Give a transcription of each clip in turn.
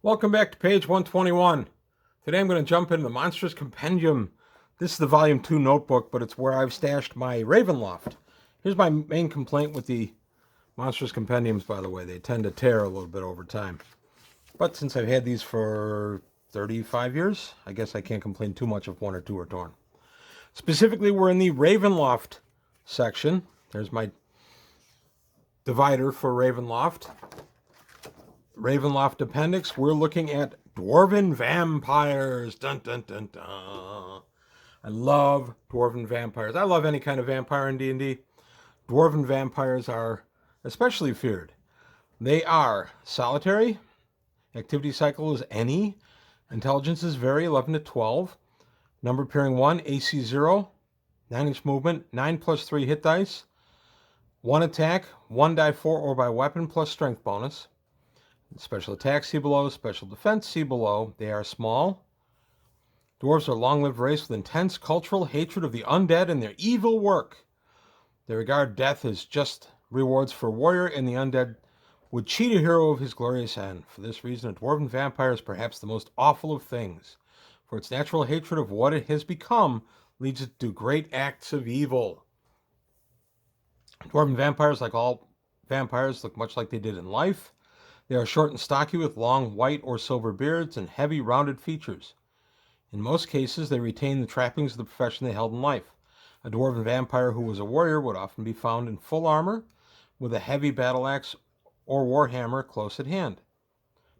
Welcome back to page 121. Today I'm going to jump into the Monstrous Compendium. This is the volume 2 notebook, but it's where I've stashed my Ravenloft. Here's my main complaint with the Monstrous Compendiums, by the way. They tend to tear a little bit over time. But since I've had these for 35 years, I guess I can't complain too much if one or two are torn. Specifically, we're in the Ravenloft section. There's my divider for Ravenloft. Ravenloft Appendix, we're looking at Dwarven Vampires. Dun, dun, dun, dun. I love Dwarven Vampires. I love any kind of vampire in D&D. Dwarven Vampires are especially feared. They are solitary. Activity cycle is any. Intelligence is vary, 11 to 12. Number pairing 1, AC 0. 9-inch movement, 9 plus 3 hit dice. 1 attack, 1 die 4 or by weapon plus strength bonus. Special attack, see below. Special defense, see below. They are small. Dwarves are a long-lived race with intense cultural hatred of the undead and their evil work. They regard death as just rewards for a warrior, and the undead would cheat a hero of his glorious end. For this reason, a dwarven vampire is perhaps the most awful of things, for its natural hatred of what it has become leads it to do great acts of evil. Dwarven vampires, like all vampires, look much like they did in life. They are short and stocky with long white or silver beards and heavy rounded features. In most cases, they retain the trappings of the profession they held in life. A dwarven vampire who was a warrior would often be found in full armor with a heavy battle axe or warhammer close at hand.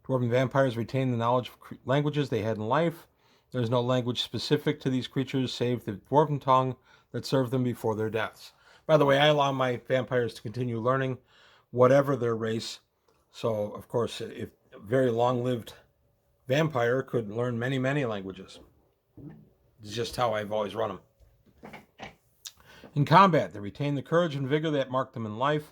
Dwarven vampires retain the knowledge of languages they had in life. There is no language specific to these creatures save the dwarven tongue that served them before their deaths. By the way, I allow my vampires to continue learning whatever their race. So, of course, if a very long-lived vampire could learn many, many languages. It's just how I've always run them. In combat, they retain the courage and vigor that marked them in life.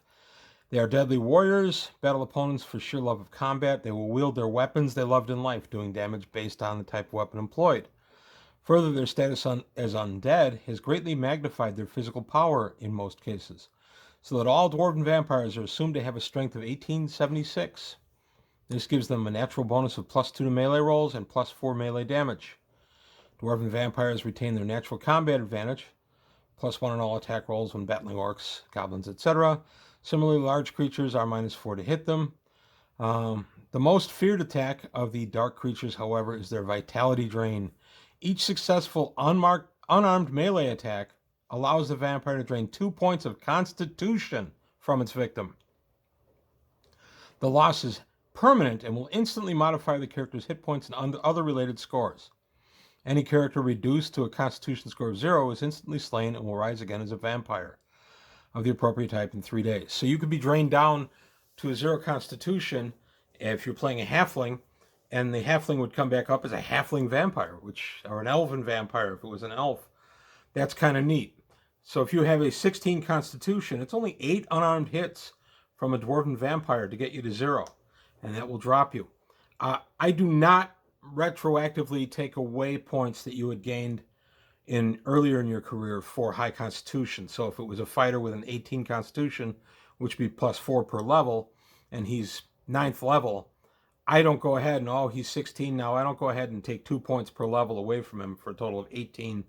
They are deadly warriors, battle opponents for sheer love of combat. They will wield their weapons they loved in life, doing damage based on the type of weapon employed. Further, their status as undead has greatly magnified their physical power in most cases, so that all dwarven vampires are assumed to have a strength of 1876. This gives them a natural bonus of +2 to melee rolls and +4 melee damage. Dwarven vampires retain their natural combat advantage, +1 on all attack rolls when battling orcs, goblins, etc. Similarly, large creatures are -4 to hit them. The most feared attack of the dark creatures, however, is their vitality drain. Each successful unarmed melee attack allows the vampire to drain 2 points of constitution from its victim. The loss is permanent and will instantly modify the character's hit points and other related scores. Any character reduced to a constitution score of 0 is instantly slain and will rise again as a vampire of the appropriate type in 3 days. So you could be drained down to a 0 constitution if you're playing a halfling, and the halfling would come back up as a halfling vampire, or an elven vampire if it was an elf. That's kind of neat. So if you have a 16 constitution, it's only 8 unarmed hits from a dwarven vampire to get you to 0, and that will drop you. I do not retroactively take away points that you had gained earlier in your career for high constitution. So if it was a fighter with an 18 constitution, which would be +4 per level, and he's 9th level, I don't go ahead and, he's 16 now, I don't go ahead and take 2 points per level away from him for a total of 18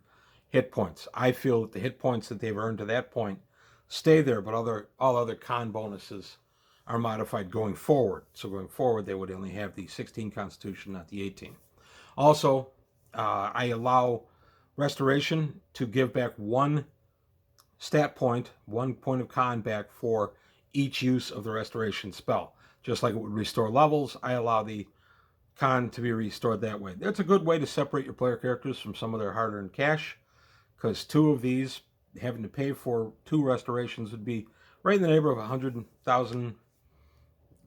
hit points. I feel that the hit points that they've earned to that point stay there, but all other con bonuses are modified going forward. So going forward, they would only have the 16 constitution, not the 18. Also, I allow restoration to give back 1 stat point, 1 point of con back for each use of the restoration spell. Just like it would restore levels, I allow the con to be restored that way. That's a good way to separate your player characters from some of their hard-earned cash, because 2 of these, having to pay for 2 restorations, would be right in the neighborhood of 100,000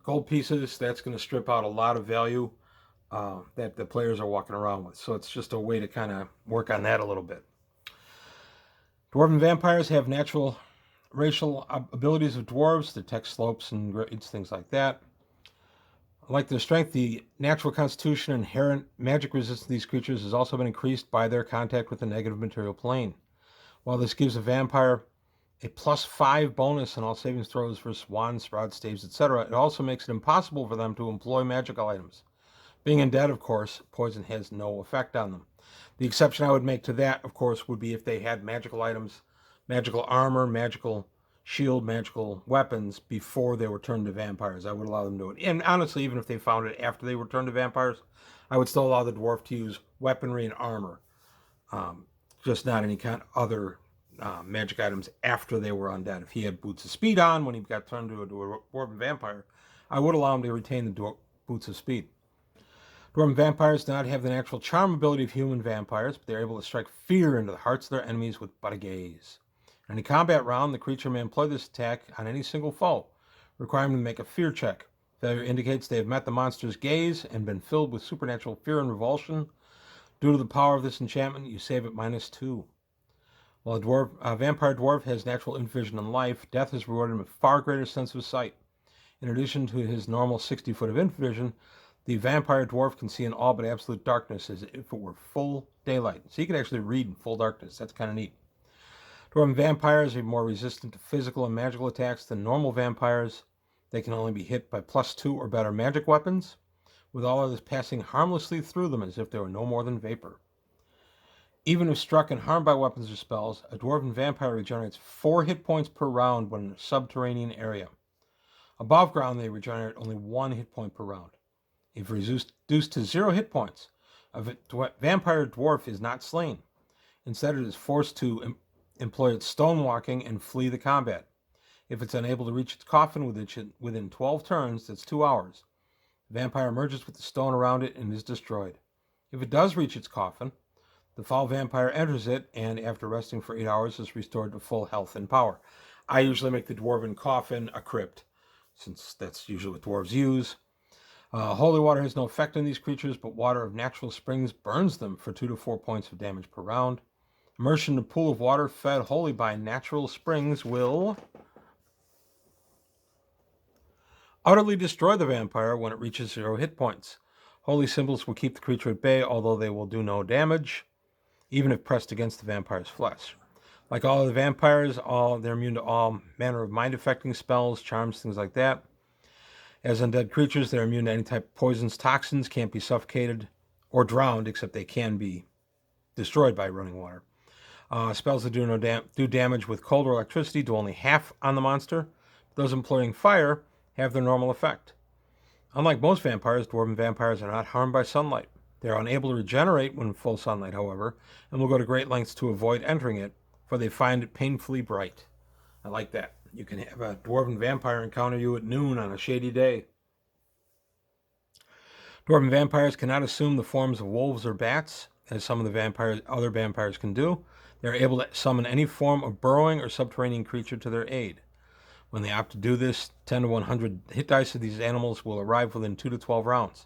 gold pieces. That's going to strip out a lot of value that the players are walking around with. So it's just a way to kind of work on that a little bit. Dwarven vampires have natural racial abilities of dwarves, detect slopes and grades, things like that. Like their strength, the natural constitution and inherent magic resistance of these creatures has also been increased by their contact with the negative material plane. While this gives a vampire a +5 bonus on all savings throws for wands, rods, staves, etc., it also makes it impossible for them to employ magical items. Being undead, of course, poison has no effect on them. The exception I would make to that, of course, would be if they had magical items, magical armor, magical shield, magical weapons before they were turned to vampires. I would allow them to do it. And honestly, even if they found it after they were turned to vampires, I would still allow the dwarf to use weaponry and armor, um, just not any kind of other magic items after they were undead. If he had boots of speed on when he got turned to a dwarven vampire, I would allow him to retain the boots of speed. Dwarven vampires do not have the natural charm ability of human vampires, but they are able to strike fear into the hearts of their enemies with but a gaze. In a combat round, the creature may employ this attack on any single foe, requiring them to make a fear check. Failure indicates they have met the monster's gaze and been filled with supernatural fear and revulsion. Due to the power of this enchantment, you save at -2. While a vampire dwarf has natural vision in life, death is rewarded with far greater sense of sight. In addition to his normal 60 foot of vision, the vampire dwarf can see in all but absolute darkness as if it were full daylight. So he can actually read in full darkness. That's kind of neat. Dwarven vampires are more resistant to physical and magical attacks than normal vampires. They can only be hit by +2 or better magic weapons, with all others passing harmlessly through them as if they were no more than vapor. Even if struck and harmed by weapons or spells, a dwarven vampire regenerates 4 hit points per round when in a subterranean area. Above ground, they regenerate only 1 hit point per round. If reduced to 0 hit points, a vampire dwarf is not slain. Instead, it is forced to employ its stonewalking and flee the combat. If it's unable to reach its coffin within 12 turns, that's 2 hours. The vampire emerges with the stone around it and is destroyed. If it does reach its coffin, the foul vampire enters it and, after resting for 8 hours, is restored to full health and power. I usually make the dwarven coffin a crypt, since that's usually what dwarves use. Holy water has no effect on these creatures, but water of natural springs burns them for 2 to 4 points of damage per round. Immersion in a pool of water fed wholly by natural springs will utterly destroy the vampire when it reaches 0 hit points. Holy symbols will keep the creature at bay, although they will do no damage, even if pressed against the vampire's flesh. Like all of the vampires, they're immune to all manner of mind-affecting spells, charms, things like that. As undead creatures, they're immune to any type of poisons, toxins, can't be suffocated or drowned, except they can be destroyed by running water. Spells that do damage with cold or electricity do only half on the monster. Those employing fire have their normal effect. Unlike most vampires, dwarven vampires are not harmed by sunlight. They are unable to regenerate when in full sunlight, however, and will go to great lengths to avoid entering it, for they find it painfully bright. I like that. You can have a dwarven vampire encounter you at noon on a shady day. Dwarven vampires cannot assume the forms of wolves or bats, as some of the other vampires can do. They are able to summon any form of burrowing or subterranean creature to their aid. When they opt to do this, 10 to 100 hit dice of these animals will arrive within 2 to 12 rounds.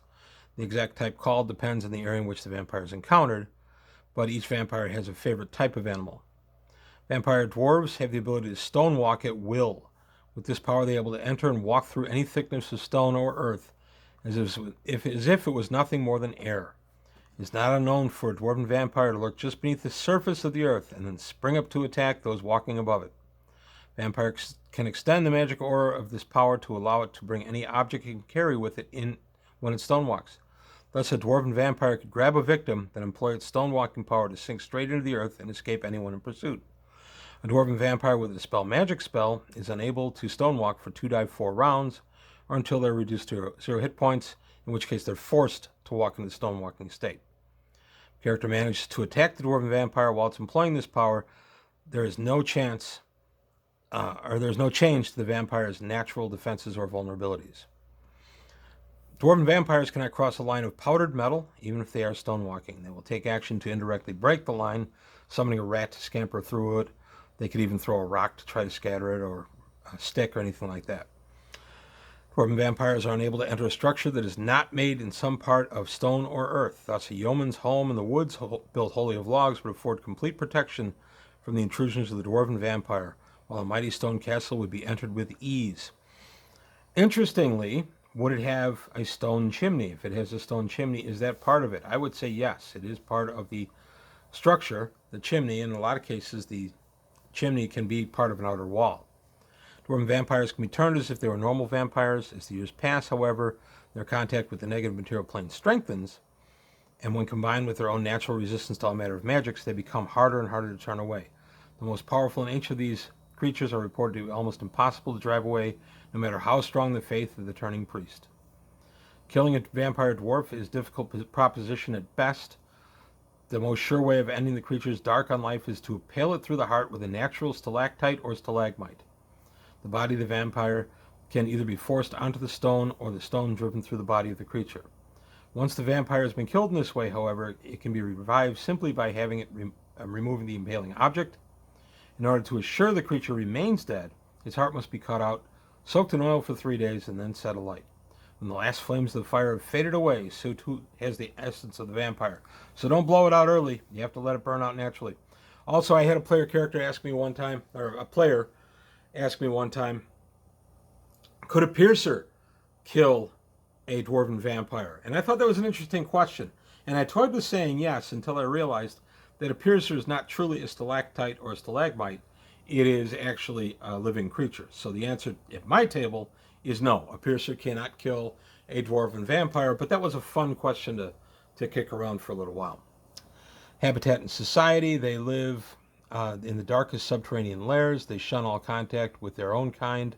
The exact type called depends on the area in which the vampire is encountered, but each vampire has a favorite type of animal. Vampire dwarves have the ability to stonewalk at will. With this power, they are able to enter and walk through any thickness of stone or earth as if it was nothing more than air. It is not unknown for a dwarven vampire to lurk just beneath the surface of the earth and then spring up to attack those walking above it. Vampires can extend the magic aura of this power to allow it to bring any object it can carry with it in when it stonewalks. Thus, a dwarven vampire could grab a victim, then employ its stonewalking power to sink straight into the earth and escape anyone in pursuit. A dwarven vampire with a dispel magic spell is unable to stonewalk for 2-4 rounds, or until they're reduced to 0 hit points, in which case they're forced to walk into the stonewalking state. If the character manages to attack the dwarven vampire while it's employing this power, there is no change to the vampire's natural defenses or vulnerabilities. Dwarven vampires cannot cross a line of powdered metal, even if they are stonewalking. They will take action to indirectly break the line, summoning a rat to scamper through it. They could even throw a rock to try to scatter it, or a stick, or anything like that. Dwarven vampires are unable to enter a structure that is not made in some part of stone or earth. Thus, a yeoman's home in the woods built wholly of logs would afford complete protection from the intrusions of the dwarven vampire, while a mighty stone castle would be entered with ease. Interestingly, would it have a stone chimney? If it has a stone chimney, is that part of it? I would say yes. It is part of the structure, the chimney. In a lot of cases, the chimney can be part of an outer wall. Dwarven vampires can be turned as if they were normal vampires. As the years pass, however, Their contact with the negative material plane strengthens, and when combined with their own natural resistance to all matter of magics, they become harder and harder to turn away. The most powerful and ancient of these creatures are reported to be almost impossible to drive away, no matter how strong the faith of the turning priest. Killing a vampire dwarf is a difficult proposition at best. The most sure way of ending the creature's dark on life is to impale it through the heart with a natural stalactite or stalagmite. The body of the vampire can either be forced onto the stone or the stone driven through the body of the creature. Once the vampire has been killed in this way, however, it can be revived simply by having it removing the impaling object. In order to assure the creature remains dead, its heart must be cut out, soaked in oil for 3 days, and then set alight. When the last flames of the fire have faded away, so too has the essence of the vampire. So don't blow it out early. You have to let it burn out naturally. Also, I had a player character ask me one time, or a player asked me one time, could a piercer kill a dwarven vampire? And I thought that was an interesting question. And I toyed with saying yes until I realized that a piercer is not truly a stalactite or a stalagmite. It is actually a living creature. So the answer at my table is no. A piercer cannot kill a dwarven vampire, but that was a fun question to kick around for a little while. Habitat and society. They live in the darkest subterranean lairs. They shun all contact with their own kind.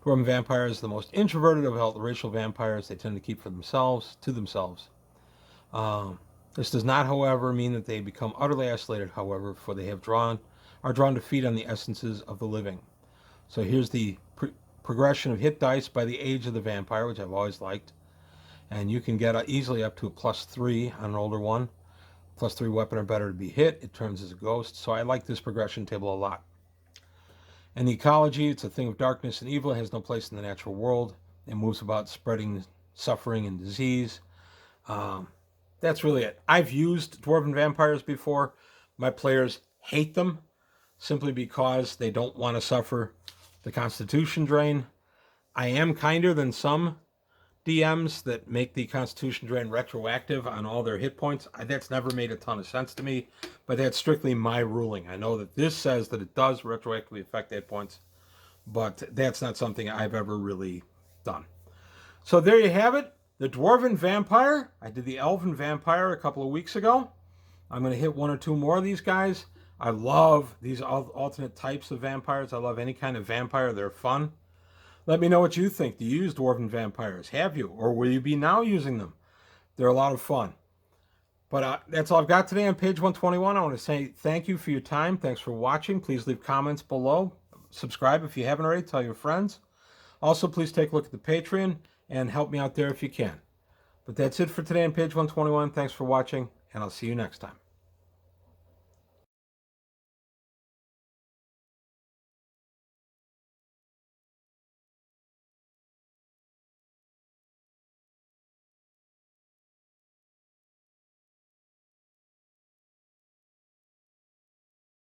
Dwarven vampires, the most introverted of all the racial vampires, they tend to keep to themselves. This does not, however, mean that they become utterly isolated, however, for they are drawn to feed on the essences of the living. So here's the progression of hit dice by the age of the vampire, which I've always liked. And you can get easily up to a +3 on an older one. +3 weapon or better to be hit. It turns as a ghost. So I like this progression table a lot. And the ecology, it's a thing of darkness and evil. It has no place in the natural world. It moves about spreading suffering and disease. That's really it. I've used dwarven vampires before. My players hate them simply because they don't want to suffer the constitution drain. I am kinder than some DMs that make the constitution drain retroactive on all their hit points. That's never made a ton of sense to me, but that's strictly my ruling. I know that this says that it does retroactively affect hit points, but that's not something I've ever really done. So there you have it. The Dwarven Vampire. I did the Elven Vampire a couple of weeks ago. I'm going to hit 1 or 2 more of these guys. I love these alternate types of vampires. I love any kind of vampire. They're fun. Let me know what you think. Do you use Dwarven vampires? Have you? Or will you be now using them? They're a lot of fun. But that's all I've got today on page 121. I want to say thank you for your time. Thanks for watching. Please leave comments below. Subscribe if you haven't already. Tell your friends. Also, please take a look at the Patreon and help me out there if you can. But that's it for today on page 121. Thanks for watching, and I'll see you next time.